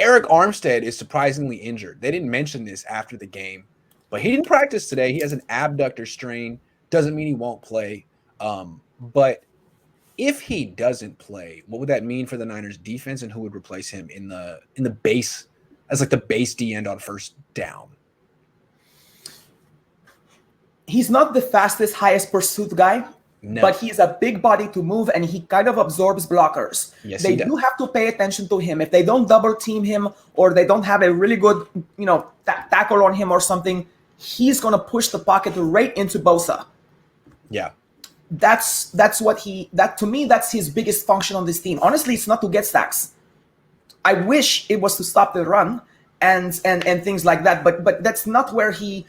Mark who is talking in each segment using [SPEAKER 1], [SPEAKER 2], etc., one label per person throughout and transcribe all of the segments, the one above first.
[SPEAKER 1] Arik Armstead is surprisingly injured. They didn't mention this after the game, but he didn't practice today. He has an abductor strain. Doesn't mean he won't play. But if he doesn't play, what would that mean for the Niners defense, and who would replace him in the base as like the base D end on first down?
[SPEAKER 2] He's not the fastest, highest pursuit guy, but he's a big body to move, and he kind of absorbs blockers.
[SPEAKER 1] Yes,
[SPEAKER 2] they do have to pay attention to him. If they don't double team him, or they don't have a really good, tackle on him or something, he's going to push the pocket right into Bosa.
[SPEAKER 1] Yeah.
[SPEAKER 2] That's to me, that's his biggest function on this team. Honestly, it's not to get sacks. I wish it was to stop the run and things like that, but that's not where he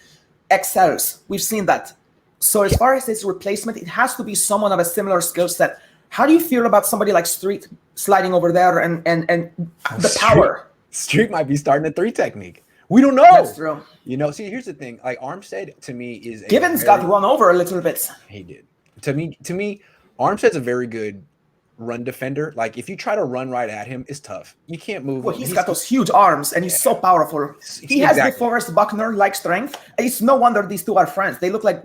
[SPEAKER 2] excels. We've seen that. So as far as his replacement, it has to be someone of a similar skill set. How do you feel about somebody like Street sliding over there and the power?
[SPEAKER 1] Street might be starting a 3 technique. We don't know.
[SPEAKER 2] That's true.
[SPEAKER 1] See, here's the thing. Like, Armstead to me is
[SPEAKER 2] Givens got run over a little bit.
[SPEAKER 1] He did. To me, Armstead's a very good run defender. Like, if you try to run right at him, it's tough. You can't move.
[SPEAKER 2] Well, he's got those huge arms, and he's so powerful. He has the Forrest Buckner-like strength. It's no wonder these two are friends. They look like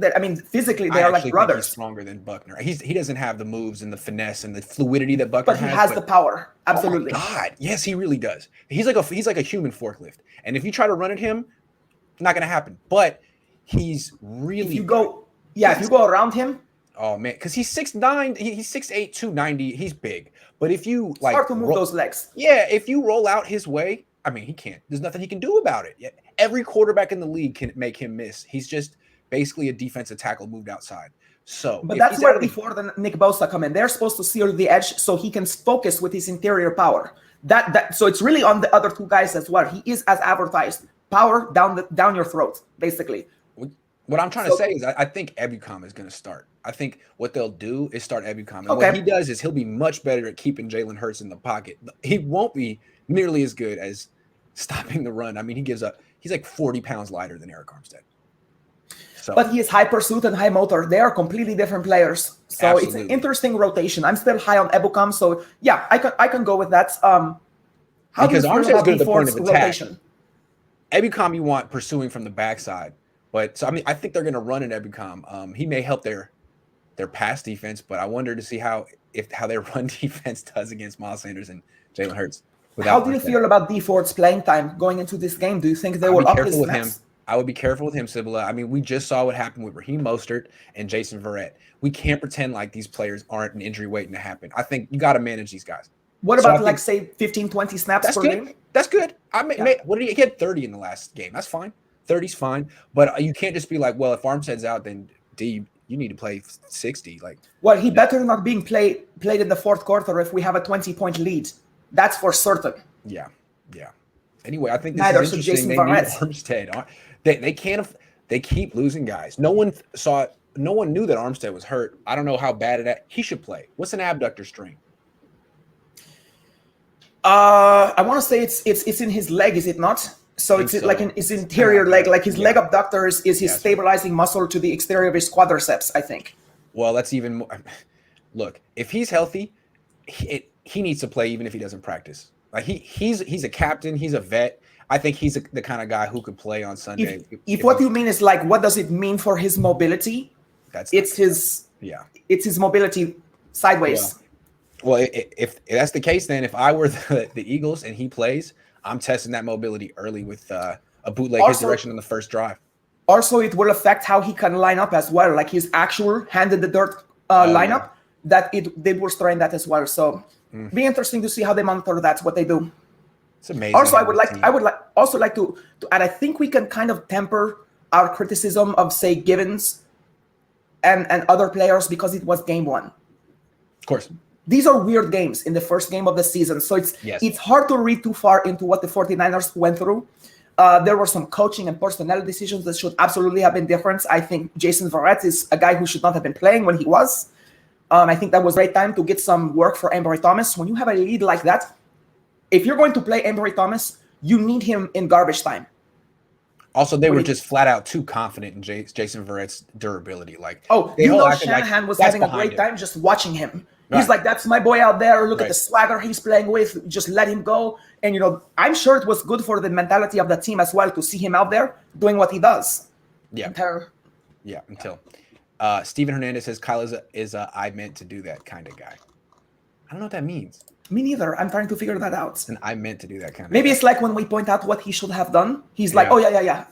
[SPEAKER 2] physically they are like brothers.
[SPEAKER 1] He's stronger than Buckner. He doesn't have the moves and the finesse and the fluidity that Buckner has.
[SPEAKER 2] But he has the power. Absolutely.
[SPEAKER 1] Oh my God, yes, he really does. He's like a human forklift. And if you try to run at him, not going to happen. But he's really.
[SPEAKER 2] If you go around him.
[SPEAKER 1] Oh man, because he's 6'9", he's 6'8", 290. He's big, but if you
[SPEAKER 2] it's hard to move those legs.
[SPEAKER 1] Yeah, if you roll out his way, he can't. There's nothing he can do about it. Every quarterback in the league can make him miss. He's just basically a defensive tackle moved outside. So,
[SPEAKER 2] but that's where before the Nick Bosa come in. They're supposed to seal the edge so he can focus with his interior power. So it's really on the other two guys as well. He is as advertised. Power down your throat, basically.
[SPEAKER 1] What I'm trying to say is I think Ebukam is going to start. I think what they'll do is start Ebukam. And what he does is he'll be much better at keeping Jalen Hurts in the pocket. He won't be nearly as good as stopping the run. He's like 40 pounds lighter than Arik Armstead. So.
[SPEAKER 2] But he is high pursuit and high motor. They are completely different players. So Absolutely. It's an interesting rotation. I'm still high on Ebukam. So yeah, I can go with that.
[SPEAKER 1] Because Armstead's good at the point of attack. Rotation? Ebukam you want pursuing from the backside. But so I think they're going to run an Ebukam. He may help their pass defense, but I wonder to see how their run defense does against Miles Sanders and Jalen Hurts.
[SPEAKER 2] How do you feel about D Ford's playing time going into this game? Do you think they will up his snaps?
[SPEAKER 1] I would be careful with him, Sybilla. We just saw what happened with Raheem Mostert and Jason Verrett. We can't pretend like these players aren't an injury waiting to happen. I think you got to manage these guys.
[SPEAKER 2] What about say 15, 20 snaps per game?
[SPEAKER 1] That's good. What did he get? 30 in the last game. That's fine. 30's fine. But you can't just be like, well, if Armstead's out, then D, you need to play 60.
[SPEAKER 2] He better not being played in the fourth quarter if we have a 20-point lead. That's for certain.
[SPEAKER 1] Yeah. Anyway, I think this is interesting. They need Armstead. They keep losing guys. No one knew that Armstead was hurt. I don't know how bad he should play. What's an abductor strain?
[SPEAKER 2] I want to say it's in his leg, is it not? So it's like in his interior leg, like his leg abductor is his stabilizing muscle to the exterior of his quadriceps, I think.
[SPEAKER 1] Well, that's even more. Look, if he's healthy, he needs to play even if he doesn't practice. Like he's a captain, he's a vet. I think he's the kind of guy who could play on Sunday.
[SPEAKER 2] If what you mean is like, what does it mean for his mobility? It's his mobility sideways.
[SPEAKER 1] Well, if that's the case, then if I were the Eagles and he plays, I'm testing that mobility early with a bootleg his direction in the first drive.
[SPEAKER 2] Also, it will affect how he can line up as well, like his actual hand in the dirt lineup. That they will strain that as well. So, be interesting to see how they monitor that, what they do.
[SPEAKER 1] It's amazing.
[SPEAKER 2] Also, I would like to add. I think we can kind of temper our criticism of, say, Givens and other players because it was game one.
[SPEAKER 1] Of course.
[SPEAKER 2] These are weird games in the first game of the season. So it's hard to read too far into what the 49ers went through. There were some coaching and personnel decisions that should absolutely have been different. I think Jason Verrett is a guy who should not have been playing when he was. I think that was a great time to get some work for Ambry Thomas. When you have a lead like that, if you're going to play Ambry Thomas, you need him in garbage time.
[SPEAKER 1] Also, they were just flat out too confident in Jason Verrett's durability.
[SPEAKER 2] Shanahan was having a great time just watching him. He's
[SPEAKER 1] Right.
[SPEAKER 2] like, that's my boy out there. Look at
[SPEAKER 1] Right.
[SPEAKER 2] the swagger he's playing with. Just let him go. And, I'm sure it was good for the mentality of the team as well to see him out there doing what he does.
[SPEAKER 1] Yeah.
[SPEAKER 2] Until
[SPEAKER 1] Steven Hernandez says Kyle is a I meant to do that kind of guy. I don't know what that means.
[SPEAKER 2] Me neither. I'm trying to figure that out.
[SPEAKER 1] And I meant to do that kind of
[SPEAKER 2] Maybe
[SPEAKER 1] guy.
[SPEAKER 2] it's like when we point out what he should have done. He's like,
[SPEAKER 1] Yeah.
[SPEAKER 2] oh, yeah.